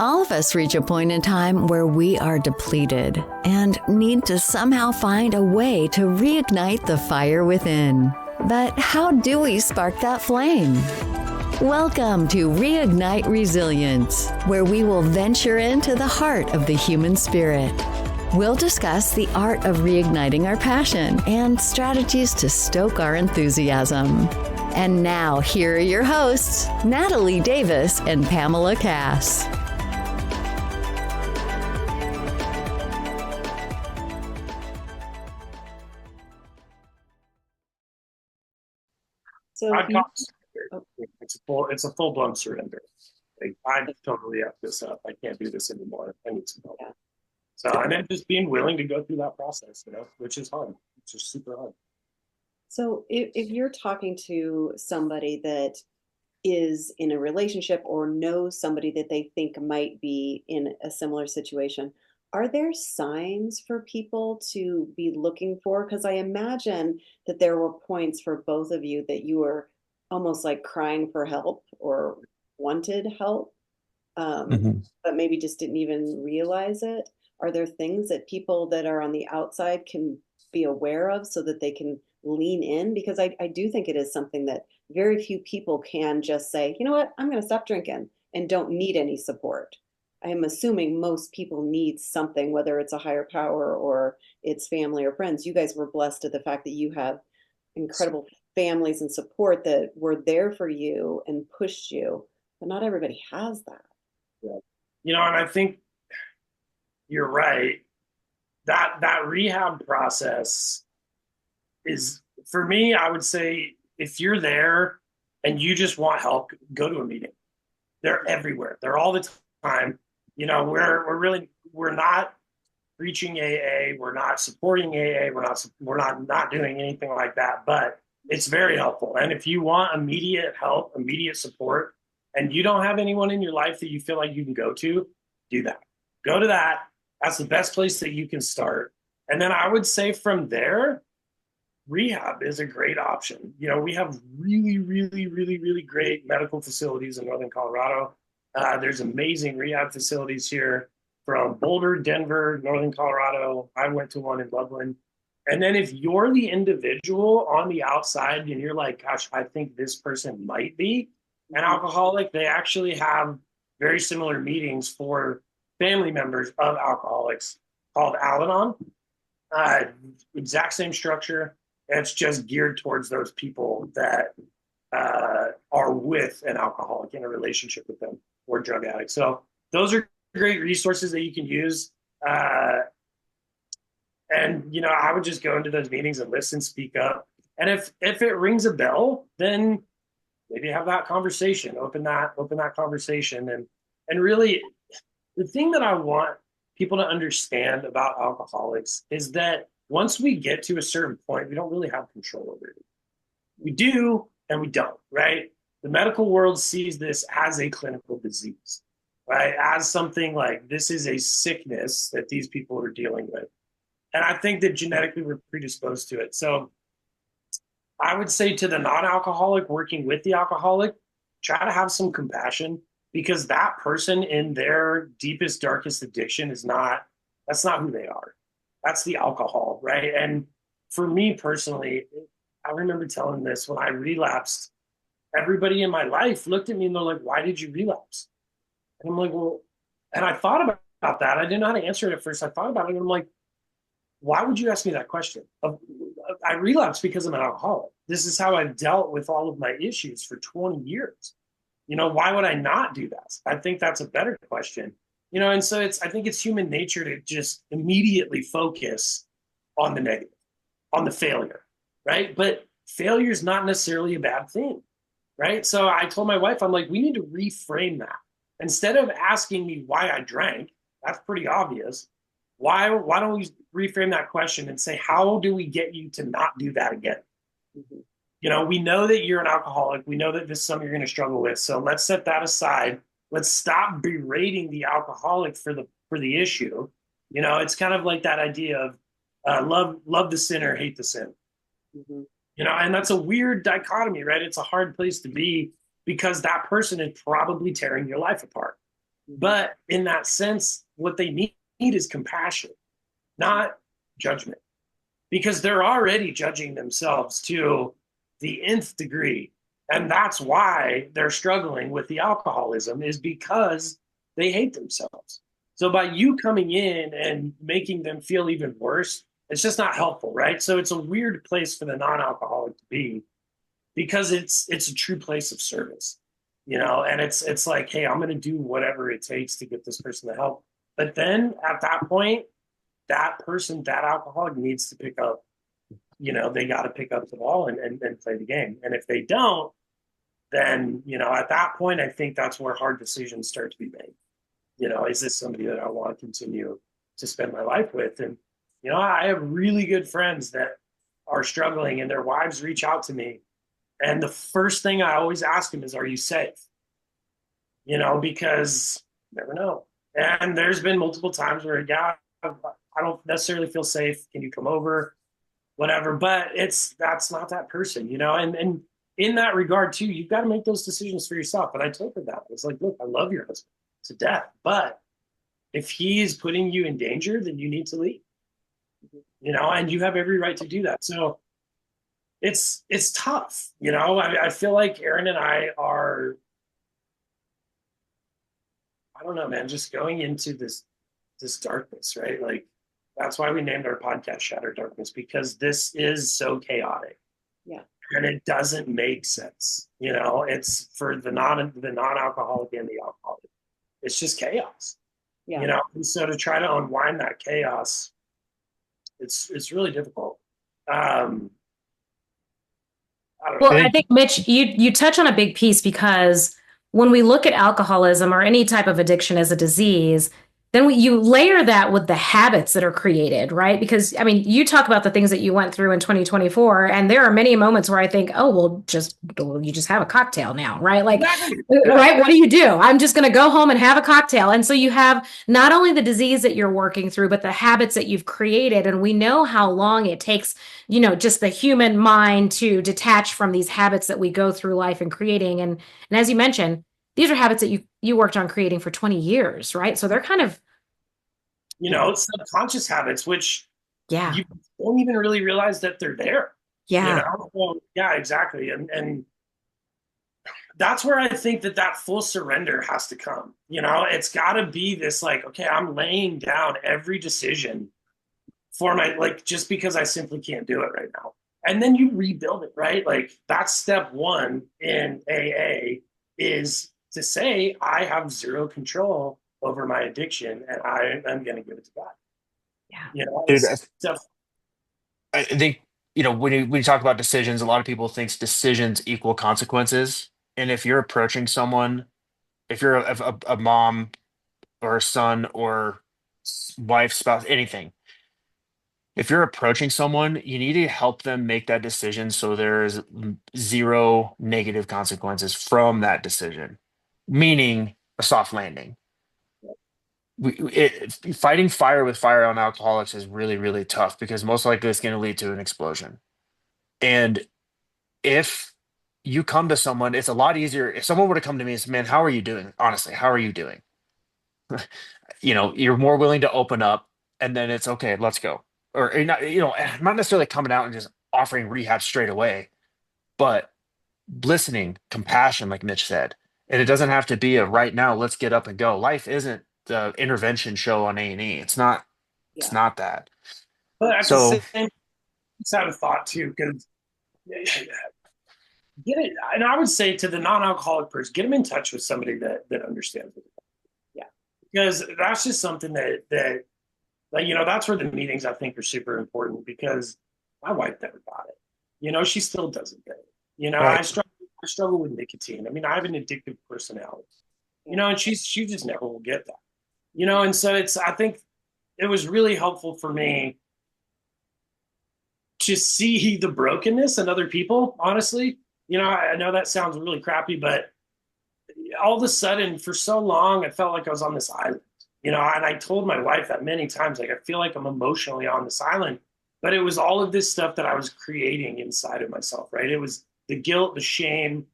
All of us reach a point in time where we are depleted and need to somehow find a way to reignite the fire within. But how do we spark that flame? Welcome to Reignite Resilience, where we will venture into the heart of the human spirit. We'll discuss the art of reigniting our passion and strategies to stoke our enthusiasm. And now, here are your hosts, Natalie Davis and Pamela Cass. So it's a full-blown surrender. Like, I totally F this up. I can't do this anymore. I need some help. Yeah. So, and then just being willing to go through that process, which is hard. It's just super hard. So if you're talking to somebody that is in a relationship or knows somebody that they think might be in a similar situation, are there signs for people to be looking for? Because I imagine that there were points for both of you that you were almost like crying for help or wanted help, but maybe just didn't even realize it. Are there things that people that are on the outside can be aware of so that they can lean in? Because I do think it is something that very few people can just say, you know what, I'm going to stop drinking and don't need any support. I am assuming most people need something, whether it's a higher power or it's family or friends. You guys were blessed to the fact that you have incredible families and support that were there for you and pushed you, but not everybody has that. Yeah. And I think you're right. That rehab process is, for me, I would say, if you're there and you just want help, go to a meeting. They're everywhere. They're all the time. We're not preaching AA. We're not supporting AA. We're not doing anything like that, but it's very helpful. And if you want immediate help, immediate support, and you don't have anyone in your life that you feel like you can go to, do that. Go to that. That's the best place that you can start. And then I would say from there, rehab is a great option. We have really, really, really, really great medical facilities in Northern Colorado. There's amazing rehab facilities here from Boulder, Denver, Northern Colorado. I went to one in Loveland. And then if you're the individual on the outside and you're like, gosh, I think this person might be an alcoholic, they actually have very similar meetings for family members of alcoholics called Al-Anon. Exact same structure. It's just geared towards those people that are with an alcoholic in a relationship with them or drug addicts. So those are great resources that you can use. And I would just go into those meetings and listen, speak up. And if it rings a bell, then maybe have that conversation, open that conversation. And really, the thing that I want people to understand about alcoholics is that once we get to a certain point, we don't really have control over it. We do and we don't, right? The medical world sees this as a clinical disease, right? As something like, this is a sickness that these people are dealing with. And I think that genetically we're predisposed to it. So I would say to the non-alcoholic working with the alcoholic, try to have some compassion, because that person in their deepest, darkest addiction that's not who they are. That's the alcohol, right? And for me personally, I remember telling this when I relapsed, everybody in my life looked at me and they're like, why did you relapse? And I'm like, well, and I thought about that. I didn't know how to answer it at first. I thought about it and I'm like, why would you ask me that question? I relapsed because I'm an alcoholic. This is how I've dealt with all of my issues for 20 years. Why would I not do that? I think that's a better question. And so I think it's human nature to just immediately focus on the negative, on the failure, right? But failure is not necessarily a bad thing, right? So I told my wife, I'm like, we need to reframe that. Instead of asking me why I drank, that's pretty obvious. Why don't we reframe that question and say, how do we get you to not do that again? Mm-hmm. We know that you're an alcoholic. We know that this is something you're going to struggle with. So let's set that aside. Let's stop berating the alcoholic for the issue. It's kind of like that idea of love the sinner, hate the sin. Mm-hmm. And that's a weird dichotomy, right? It's a hard place to be because that person is probably tearing your life apart. But in that sense, what they need is compassion, not judgment, because they're already judging themselves to the nth degree. And that's why they're struggling with the alcoholism, is because they hate themselves. So by you coming in and making them feel even worse, it's just not helpful, right? So it's a weird place for the non-alcoholic to be, because it's a true place of service, and it's like, hey, I'm going to do whatever it takes to get this person the help. But then at that point, that person, that alcoholic, needs to pick up, they got to pick up the ball and play the game. And if they don't, then, at that point, I think that's where hard decisions start to be made. Is this somebody that I want to continue to spend my life with? And, I have really good friends that are struggling, and their wives reach out to me. And the first thing I always ask them is, are you safe? Because you never know. And there's been multiple times where, yeah, I don't necessarily feel safe. Can you come over? Whatever. But that's not that person, and in that regard too, you've got to make those decisions for yourself. And I told her that. It's like, look, I love your husband to death, but if he's putting you in danger, then you need to leave, and you have every right to do that. So it's tough, I feel like Aaron and I are, I don't know, man, just going into this darkness, right? Like, that's why we named our podcast Shattered Darkness, because this is so chaotic. Yeah. And it doesn't make sense. It's for the non-alcoholic and the alcoholic. It's just chaos. Yeah. And so to try to unwind that chaos, it's really difficult. I don't Well, know. I think, Mitch, you touch on a big piece, because when we look at alcoholism or any type of addiction as a disease, then you layer that with the habits that are created, right? Because, I mean, you talk about the things that you went through in 2024, and there are many moments where I think, oh, well, you just have a cocktail now, right? Like, right? What do you do? I'm just going to go home and have a cocktail. And so you have not only the disease that you're working through, but the habits that you've created. And we know how long it takes, just the human mind to detach from these habits that we go through life and creating. And as you mentioned, these are habits that you worked on creating for 20 years, right? So they're kind of, subconscious habits, which yeah, you don't even really realize that they're there. yeah, Well, yeah, exactly. And that's where I think that full surrender has to come. It's got to be this, like, okay, I'm laying down every decision for just because I simply can't do it right now. And then you rebuild it, right? Like, that's step one in AA, is to say, I have zero control over my addiction, and I'm going to give it to God. yeah. Dude, I think, when you talk about decisions, a lot of people think decisions equal consequences. And if you're approaching someone, if you're a mom or a son or wife, spouse, anything, if you're approaching someone, you need to help them make that decision so there's zero negative consequences from that decision, meaning a soft landing. Fighting fire with fire on alcoholics is really, really tough, because most likely it's going to lead to an explosion. And if you come to someone, it's a lot easier. If someone were to come to me and say, man, how are you doing? Honestly, how are you doing? You're more willing to open up, and then it's okay, let's go. Or not necessarily coming out and just offering rehab straight away, but listening, compassion, like Mitch said. And it doesn't have to be a right now, let's get up and go. Life isn't the intervention show on A&E. It's not. Yeah. It's not that. But at So, the same, it's out of thought too, because get it. And I would say to the non-alcoholic person, get them in touch with somebody that understands it. Yeah, because that's just something that that's where the meetings, I think, are super important, because my wife never got it. She still doesn't get it. right. I struggle with nicotine. I mean, I have an addictive personality. And she just never will get that. And so I think it was really helpful for me to see the brokenness in other people, honestly. I know that sounds really crappy, but all of a sudden, for so long, I felt like I was on this island, and I told my wife that many times, like, I feel like I'm emotionally on this island. but it was all of this stuff that I was creating inside of myself, right? It was the guilt, the shame,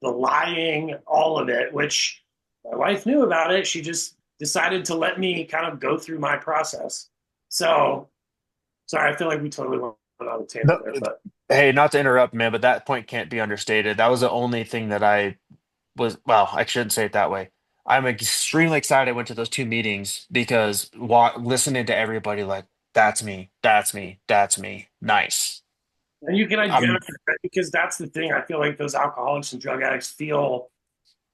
the lying, all of it, which my wife knew about it. She just decided to let me kind of go through my process. So, sorry, I feel like we totally went on a tangent No, there, but hey, not to interrupt, man, but that point can't be understated. That was the only thing that I was, well, I shouldn't say it that way. I'm extremely excited I went to those two meetings because listening to everybody like, that's me, that's me, that's me. Nice. and you can I'm identify that because that's the thing. I feel like those alcoholics and drug addicts feel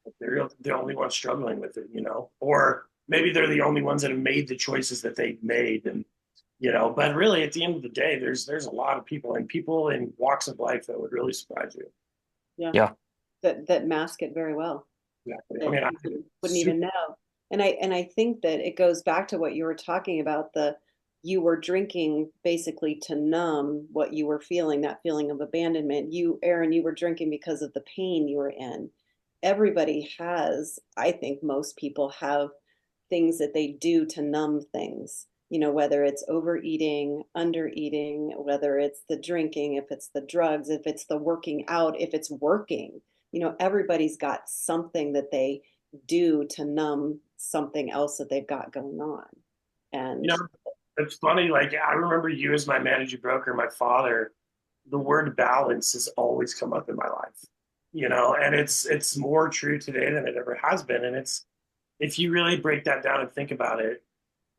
like they're the only ones struggling with it, or maybe they're the only ones that have made the choices that they've made, and but really at the end of the day, there's a lot of people and people in walks of life that would really surprise you. Yeah. yeah. That mask it very well. Exactly. I That mean, you wouldn't even know. And I think that it goes back to what you were talking about, you were drinking basically to numb what you were feeling, that feeling of abandonment. Aaron, you were drinking because of the pain you were in. Everybody has, I think most people have things that they do to numb things, whether it's overeating, undereating, whether it's the drinking, if it's the drugs, if it's the working out, if it's working, everybody's got something that they do to numb something else that they've got going on. you And know, it's funny. Like I remember you as my managing broker, my father. The word balance has always come up in my life, and it's more true today than it ever has been. And it's if you really break that down and think about it,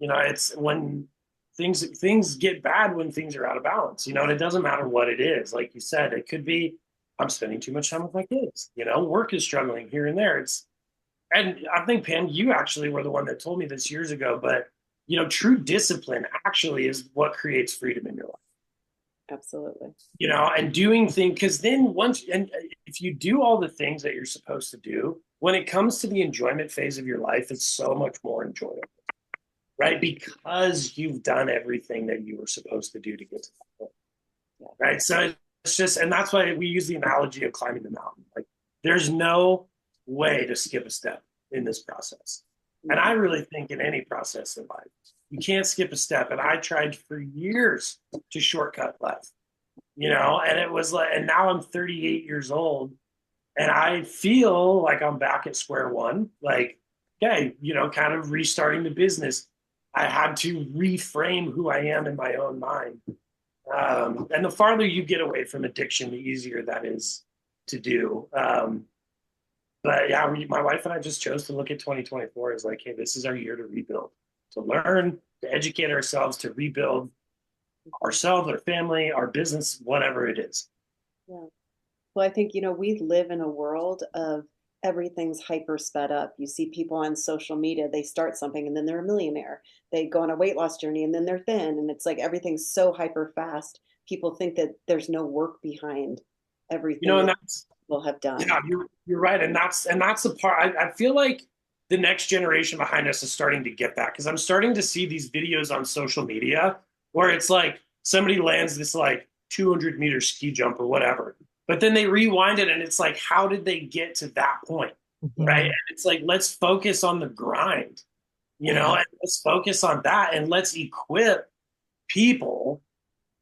it's when things get bad when things are out of balance, and it doesn't matter what it is. Like you said, it could be I'm spending too much time with my kids, work is struggling here and there. And I think Pam, you actually were the one that told me this years ago, but true discipline actually is what creates freedom in your life. absolutely. And doing things, because then if you do all the things that you're supposed to do, when it comes to the enjoyment phase of your life, it's so much more enjoyable, right? Because you've done everything that you were supposed to do to get to that point, Yeah. right? So it's just, and that's why we use the analogy of climbing the mountain. Like there's no way to skip a step in this process. And I really think in any process in life, you can't skip a step. And I tried for years to shortcut life, and it was like, and now I'm 38 years old and I feel like I'm back at square one. Like, okay, kind of restarting the business. I had to reframe who I am in my own mind. And the farther you get away from addiction, the easier that is to do. But yeah, my wife and I just chose to look at 2024 as like, hey, this is our year to rebuild, to learn, to educate ourselves, to rebuild ourselves, our family, our business, whatever it is. Yeah. Well, I think, we live in a world of everything's hyper sped up. You see people on social media, they start something and then they're a millionaire. They go on a weight loss journey and then they're thin. And it's like everything's so hyper fast. People think that there's no work behind everything And that that's people have done. yeah, you're right, and that's the part. I feel like the next generation behind us is starting to get that because I'm starting to see these videos on social media where it's like somebody lands this like 200-meter ski jump or whatever, but then they rewind it and it's like, how did they get to that point, right? And it's like, let's focus on the grind, and let's focus on that, and let's equip people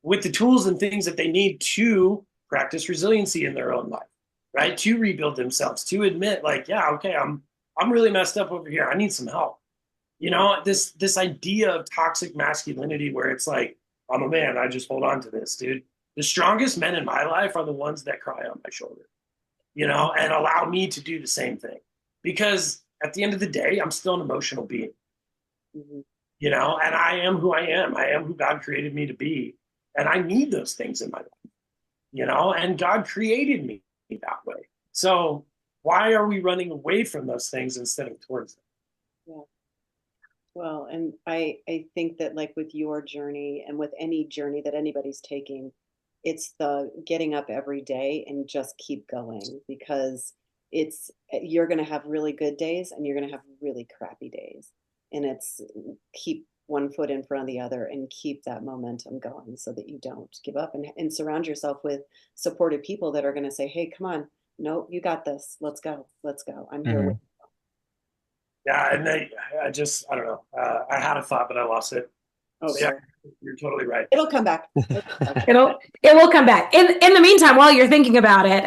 with the tools and things that they need to practice resiliency in their own life, right? To rebuild themselves, to admit like, yeah, okay, I'm really messed up over here. I need some help. This idea of toxic masculinity where it's like, I'm a man, I just hold on to this, dude. The strongest men in my life are the ones that cry on my shoulder, and allow me to do the same thing. Because at the end of the day, I'm still an emotional being, Mm-hmm. and I am who I am. I am who God created me to be. And I need those things in my life, and God created me that way. So why are we running away from those things instead of towards them? Yeah. Well, and I think that like with your journey and with any journey that anybody's taking, it's the getting up every day and just keep going because you're going to have really good days and you're going to have really crappy days. And it's keep one foot in front of the other and keep that momentum going so that you don't give up and surround yourself with supportive people that are going to say, hey, come on, no, you got this. Let's go. I'm here with Yeah, and I don't know. I had a thought, but I lost it. you. Oh, Yeah, sorry. You're totally right. It'll come back. It will come back. In the meantime, while you're thinking about it,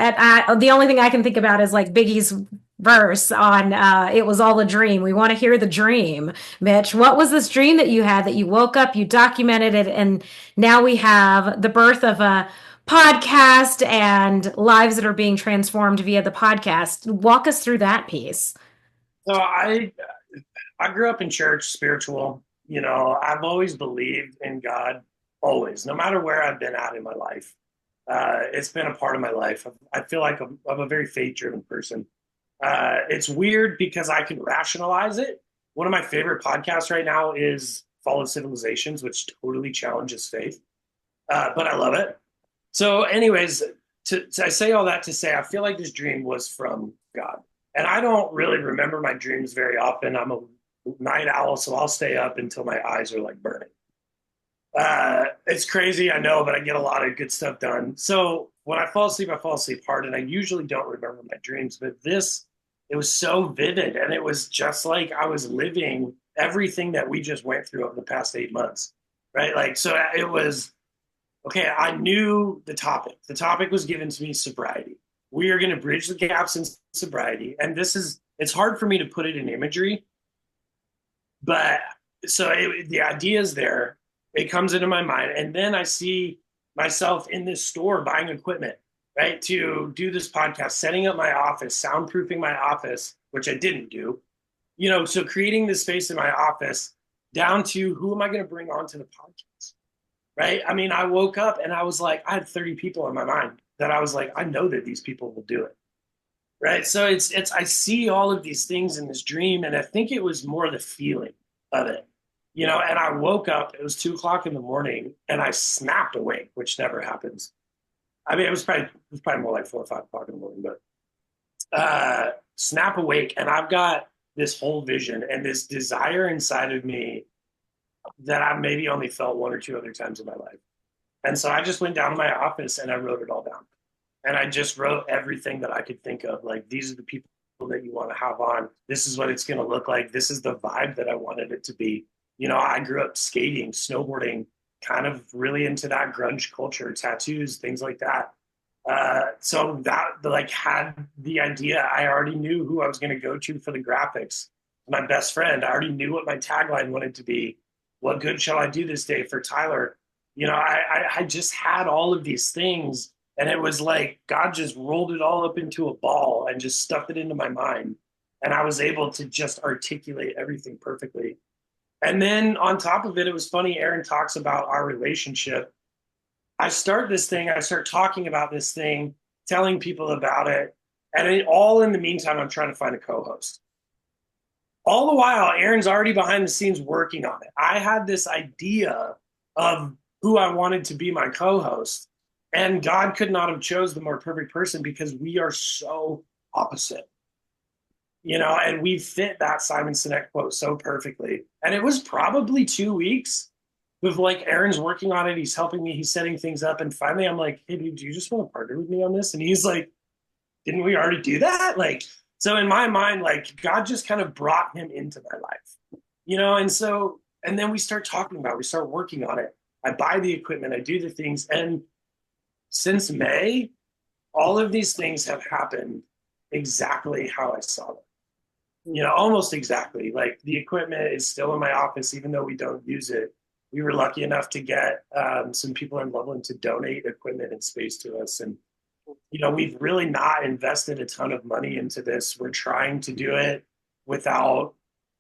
the only thing I can think about is like Biggie's verse on "It was all a dream." We want to hear the dream, Mitch. What was this dream that you had that you woke up, you documented it, and now we have the birth of a podcast and lives that are being transformed via the podcast. Walk us through that piece. So I grew up in church, spiritual. You know, I've always believed in God, always, no matter where I've been at in my life. It's been a part of my life. I feel like I'm a very faith-driven person. It's weird because I can rationalize it. One of my favorite podcasts right now is Fallen Civilizations, which totally challenges faith, but I love it. So anyways, I say all that to say I feel like this dream was from God. And I don't really remember my dreams very often. I'm a night owl, so I'll stay up until my eyes are like burning. It's crazy, I know, but I get a lot of good stuff done. So when I fall asleep hard, and I usually don't remember my dreams, but it was so vivid, and it was just like I was living everything that we just went through over the past 8 months, right? Like, so it was, okay, I knew the topic. The topic was given to me, sobriety. We are going to bridge the gaps in sobriety. And it's hard for me to put it in imagery, but so the idea is there. It comes into my mind. And then I see myself in this store buying equipment, right, to do this podcast, setting up my office, soundproofing my office, which I didn't do, you know, so creating this space in my office down to who am I going to bring onto the podcast, right? I mean, I woke up and I was like, I had 30 people in my mind that I was like, I know that these people will do it, right? So I see all of these things in this dream, and I think it was more the feeling of it, you know. And I woke up, it was 2:00 in the morning, and I snapped awake, which never happens. I mean, it was probably more like 4 or 5 o'clock in the morning, but snap awake, and I've got this whole vision and this desire inside of me that I maybe only felt 1 or 2 other times in my life. And so I just went down to my office and I wrote it all down. And I just wrote everything that I could think of. Like, these are the people that you want to have on. This is what it's going to look like. This is the vibe that I wanted it to be. You know, I grew up skating, snowboarding, kind of really into that grunge culture, tattoos, things like that. So that like had the idea. I already knew who I was going to go to for the graphics. My best friend, I already knew what my tagline wanted to be. What good shall I do this day for Tyler? You know, I just had all of these things, and it was like God just rolled it all up into a ball and just stuffed it into my mind. And I was able to just articulate everything perfectly. And then on top of it, it was funny, Aaron talks about our relationship. I start talking about this thing, telling people about it. And all in the meantime, I'm trying to find a co-host. All the while, Aaron's already behind the scenes working on it. I had this idea of who I wanted to be my co-host. And God could not have chose the more perfect person because we are so opposite. You know, and we fit that Simon Sinek quote so perfectly. And it was probably 2 weeks with like Aaron's working on it. He's helping me. He's setting things up. And finally, I'm like, hey, dude, do you just want to partner with me on this? And he's like, didn't we already do that? Like, so in my mind, like God just kind of brought him into my life, you know? And then we start we start working on it. I buy the equipment, I do the things. And since May, all of these things have happened exactly how I saw them. You know, almost exactly. Like the equipment is still in my office, even though we don't use it. We were lucky enough to get some people in Loveland to donate equipment and space to us. And, you know, we've really not invested a ton of money into this. We're trying to do it without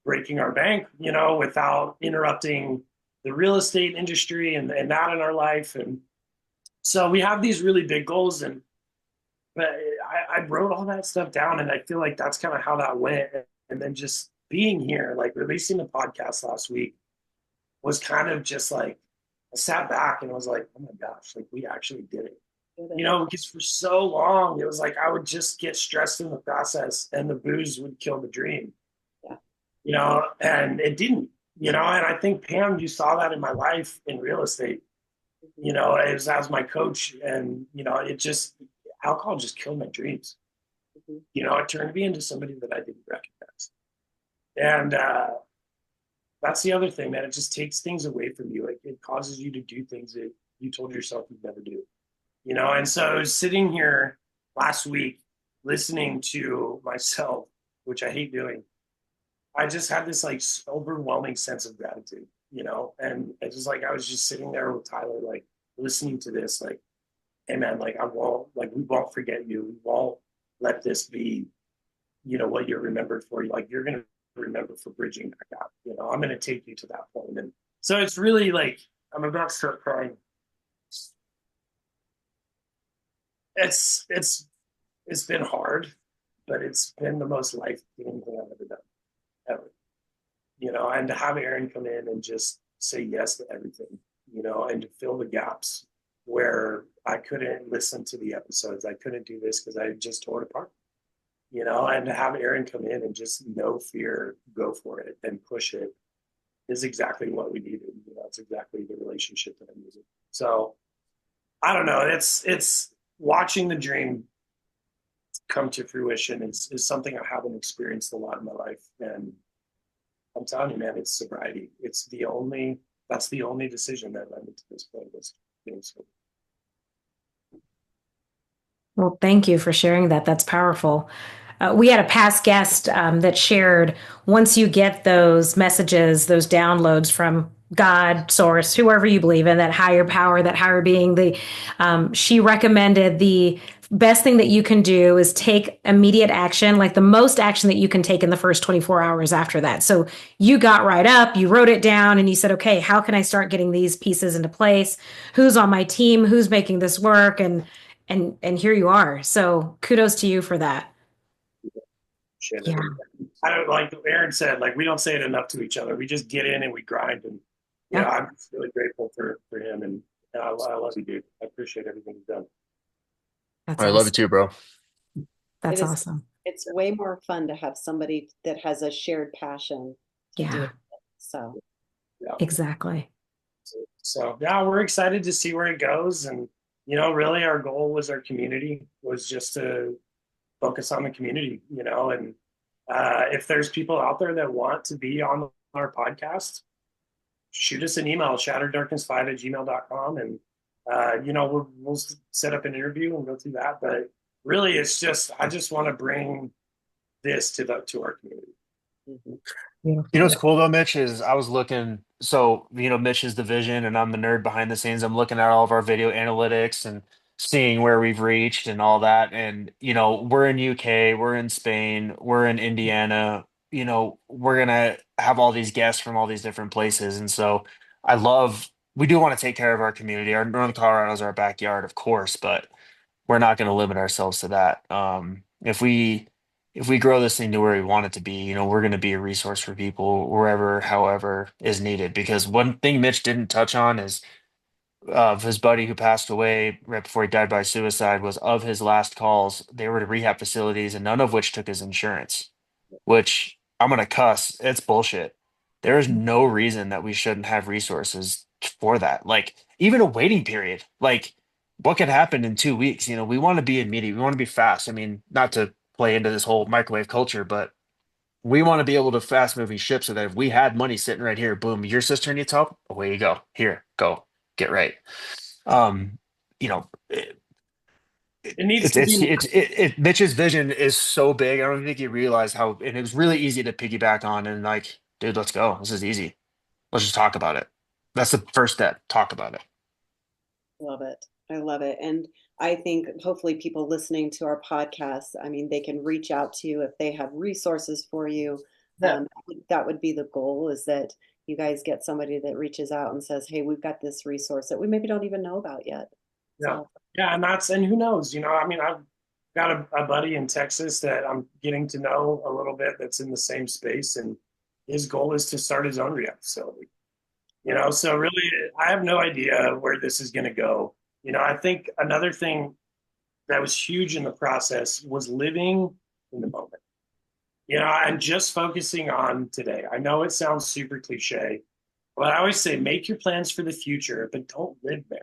breaking our bank, you know, without interrupting the real estate industry and that in our life. And so we have these really big goals. But I wrote all that stuff down, and I feel like that's kind of how that went. And then just being here, like releasing the podcast last week was kind of just like, I sat back and I was like, oh my gosh, like we actually did it. You know, because for so long, it was like I would just get stressed in the process and the booze would kill the dream. Yeah. You know, and it didn't, you know, and I think, Pam, you saw that in my life in real estate, you know, as my coach. And, you know, alcohol just killed my dreams. You know, it turned me into somebody that I didn't recognize. And that's the other thing, man. It just takes things away from you. It causes you to do things that you told yourself you'd never do, you know? And so I was sitting here last week listening to myself, which I hate doing. I just had this like overwhelming sense of gratitude, you know? And it's just like, I was just sitting there with Tyler, like listening to this, like, hey man, like we won't forget you. We won't let this be, you know, what you're remembered for. Like, you're going to remember for bridging that gap. You know, I'm going to take you to that point. And so it's really like, I'm about to start crying. It's been hard, but it's been the most life-giving thing I've ever done, ever. You know, and to have Aaron come in and just say yes to everything, you know, and to fill the gaps where I couldn't listen to the episodes. I couldn't do this because I just tore it apart, you know, and to have Aaron come in and just no fear, go for it and push it is exactly what we needed. You know, it's exactly the relationship that I needed. So I don't know. It's watching the dream come to fruition is something I haven't experienced a lot in my life. And I'm telling you, man, it's sobriety. That's the only decision that led me to this point was being sober. Well, thank you for sharing that. That's powerful. We had a past guest that shared once you get those messages, those downloads from God, source, whoever you believe in, that higher power, that higher being, she recommended the best thing that you can do is take immediate action, like the most action that you can take in the first 24 hours after that. So you got right up, you wrote it down, and you said, okay, how can I start getting these pieces into place? Who's on my team? Who's making this work? And here you are. So kudos to you for that. Yeah. I don't, like Aaron said, like we don't say it enough to each other. We just get in and we grind. And yeah, I'm really grateful for him. And I love you, dude. I appreciate everything you've done. That's I love you too, bro. That's awesome. It's way more fun to have somebody that has a shared passion to do it. So yeah. Exactly. So yeah, we're excited to see where it goes. And you know, really our goal was our community was just to focus on the community, you know, and if there's people out there that want to be on our podcast, shoot us an email, shattereddarkness5@gmail.com. And, you know, we'll set up an interview and go through that. But really, it's just, I just want to bring this to our community. Mm-hmm. You know what's cool though, Mitch, is I was looking, so, you know, Mitch is the vision and I'm the nerd behind the scenes. I'm looking at all of our video analytics and seeing where we've reached and all that. And, you know, we're in UK, we're in Spain, we're in Indiana, you know, we're gonna have all these guests from all these different places. And so we do want to take care of our community. Our Northern Colorado is our backyard, of course, but we're not going to limit ourselves to that. If we grow this thing to where we want it to be, you know, we're going to be a resource for people wherever, however is needed. Because one thing Mitch didn't touch on is of his buddy who passed away right before he died by suicide was of his last calls. They were to rehab facilities and none of which took his insurance, which I'm going to cuss. It's bullshit. There is no reason that we shouldn't have resources for that. Like even a waiting period, like what could happen in 2 weeks? You know, we want to be immediate. We want to be fast. I mean, not to play into this whole microwave culture, but we want to be able to fast moving ship so that if we had money sitting right here, boom, your sister needs help. Away you go. Here, go get right. You know, It needs to be. Mitch's vision is so big. I don't think you realize how, and it was really easy to piggyback on. And like, dude, let's go. This is easy. Let's just talk about it. That's the first step. Talk about it. Love it. I love it. And I think hopefully people listening to our podcast, I mean, they can reach out to you if they have resources for you. Yeah. That would be the goal, is that you guys get somebody that reaches out and says, hey, we've got this resource that we maybe don't even know about yet. Yeah. Yeah. And who knows, you know, I mean, I've got a buddy in Texas that I'm getting to know a little bit that's in the same space. And his goal is to start his own rehab facility. You know, so really, I have no idea where this is going to go. You know, I think another thing that was huge in the process was living in the moment. You know, and just focusing on today. I know it sounds super cliche, but I always say make your plans for the future, but don't live there.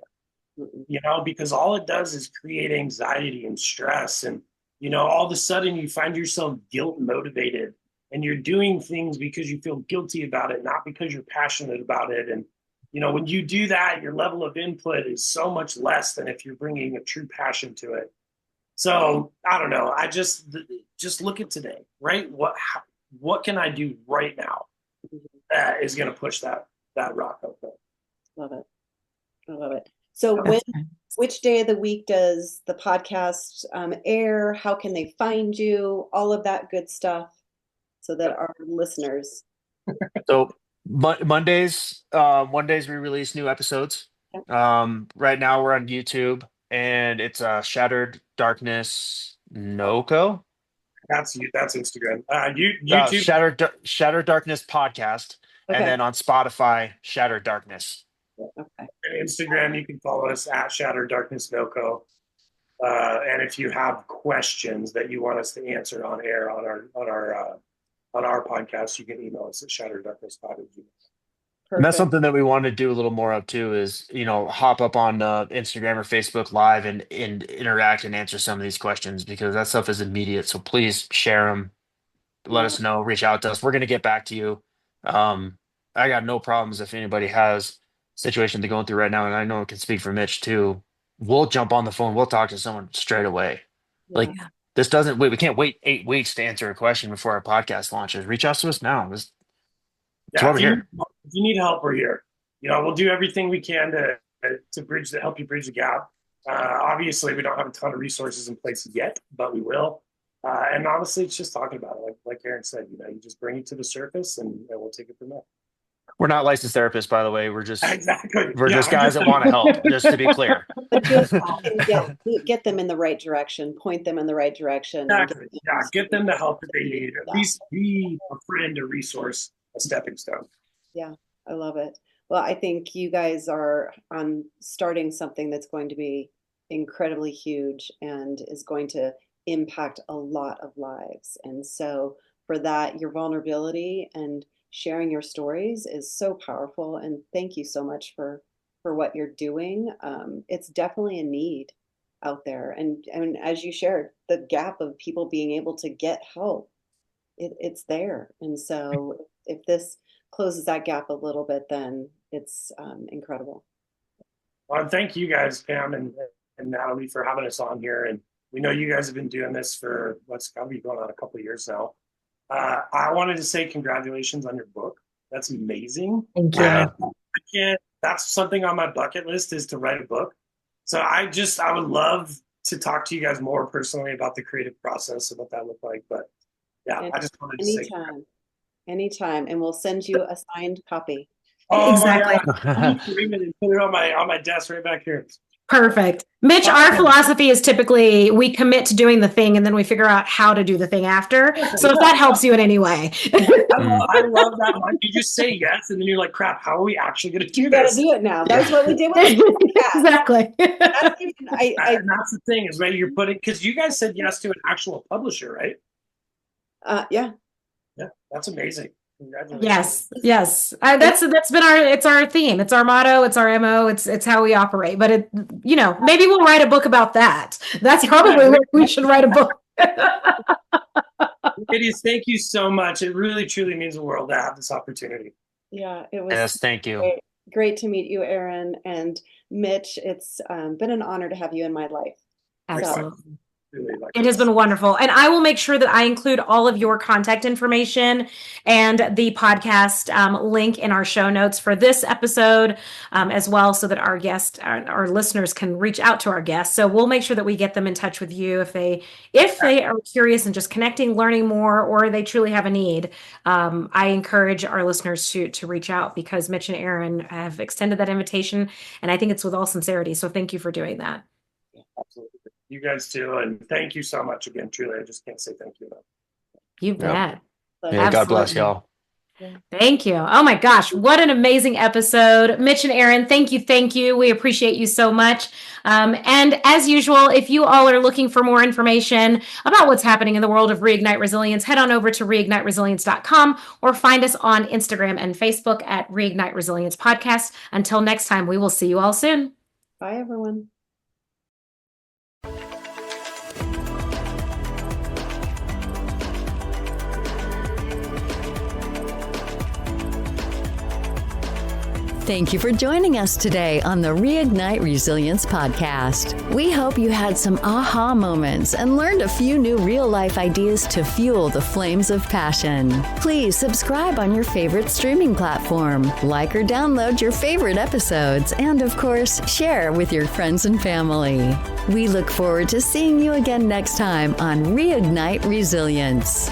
You know, because all it does is create anxiety and stress. And, you know, all of a sudden you find yourself guilt motivated and you're doing things because you feel guilty about it, not because you're passionate about it. And, when you do that, your level of input is so much less than if you're bringing a true passion to it. So I don't know. I just look at today, right? What can I do right now that is going to push that rock up there? Love it. I love it. So which day of the week does the podcast air? How can they find you? All of that good stuff so that our listeners. So Mondays we release new episodes. Right now we're on YouTube, and it's Shattered Darkness NoCo. That's Instagram. YouTube. Shattered Darkness podcast, Okay. and then on Spotify, Shattered Darkness. Okay. And Instagram, you can follow us at Shattered Darkness NoCo. And if you have questions that you want us to answer on air on our podcast, you can email us at shattereddarknesspod@gmail.com. And that's something that we want to do a little more of too, is, hop up on Instagram or Facebook Live and interact and answer some of these questions, because that stuff is immediate. So please share them, let us know, reach out to us. We're going to get back to you. I got no problems if anybody has a situation they're going through right now. And I know I can speak for Mitch too. We'll jump on the phone. We'll talk to someone straight away. Yeah. Like, this doesn't wait. We can't wait 8 weeks to answer a question before our podcast launches. Reach out to us now. If you need help, we're here. We'll do everything we can to help you bridge the gap. Obviously, we don't have a ton of resources in place yet, but we will. And honestly, it's just talking about it. Like Aaron said, you just bring it to the surface, and we'll take it from there. We're not licensed therapists, by the way. We're just exactly. We're just guys that want to help. Just to be clear. But just get them in the right direction. Point them in the right direction. Exactly. Get them the help that they need. At least be a friend, a resource, a stepping stone. Yeah, I love it. Well, I think you guys are on starting something that's going to be incredibly huge and is going to impact a lot of lives. And so for that, your vulnerability and sharing your stories is so powerful. And thank you so much for what you're doing. It's definitely a need out there. And as you shared, the gap of people being able to get help, it's there. And so if this closes that gap a little bit, then it's incredible. Well, thank you guys, Pam and Natalie, for having us on here. And we know you guys have been doing this for what's got to be going on a couple of years now. I wanted to say congratulations on your book. That's amazing. Thank you. That's something on my bucket list, is to write a book. So I would love to talk to you guys more personally about the creative process and what that looked like. But yeah, I just wanted to say anytime, and we'll send you a signed copy. Oh, Exactly. And put it on my desk right back here. Perfect. Mitch, our philosophy is typically we commit to doing the thing and then we figure out how to do the thing after. So if that helps you in any way. I love that one. You just say yes, and then you're like, crap, how are we actually going to do this? Got to do it now. That's what we did with Exactly. And that's the thing, is right, you're putting, because you guys said yes to an actual publisher, right? Yeah. Yeah, that's amazing. Congratulations. Yes. That's been our theme. It's our motto. It's our MO. It's how we operate. But maybe we'll write a book about that. That's probably what we should write a book. Ladies, thank you so much. It really, truly means the world to have this opportunity. Yeah, it was. Yes, thank you. Great to meet you, Aaron and Mitch. It's been an honor to have you in my life. Absolutely. So, it has been wonderful. And I will make sure that I include all of your contact information and the podcast link in our show notes for this episode as well, so that our guests, our listeners, can reach out to our guests. So we'll make sure that we get them in touch with you if they are curious and just connecting, learning more, or they truly have a need. I encourage our listeners to reach out, because Mitch and Aaron have extended that invitation, and I think it's with all sincerity. So thank you for doing that. Yeah, absolutely. You guys too, and thank you so much again. Truly, I just can't say thank you enough. You bet. Yeah, God bless y'all. Thank you. Oh my gosh, what an amazing episode. Mitch and Aaron, thank you. We appreciate you so much. And as usual, if you all are looking for more information about what's happening in the world of Reignite Resilience, head on over to reigniteresilience.com or find us on Instagram and Facebook at Reignite Resilience Podcast. Until next time, we will see you all soon. bye, everyone. Thank you for joining us today on the Reignite Resilience podcast. We hope you had some aha moments and learned a few new real-life ideas to fuel the flames of passion. Please subscribe on your favorite streaming platform, like or download your favorite episodes, and of course, share with your friends and family. We look forward to seeing you again next time on Reignite Resilience.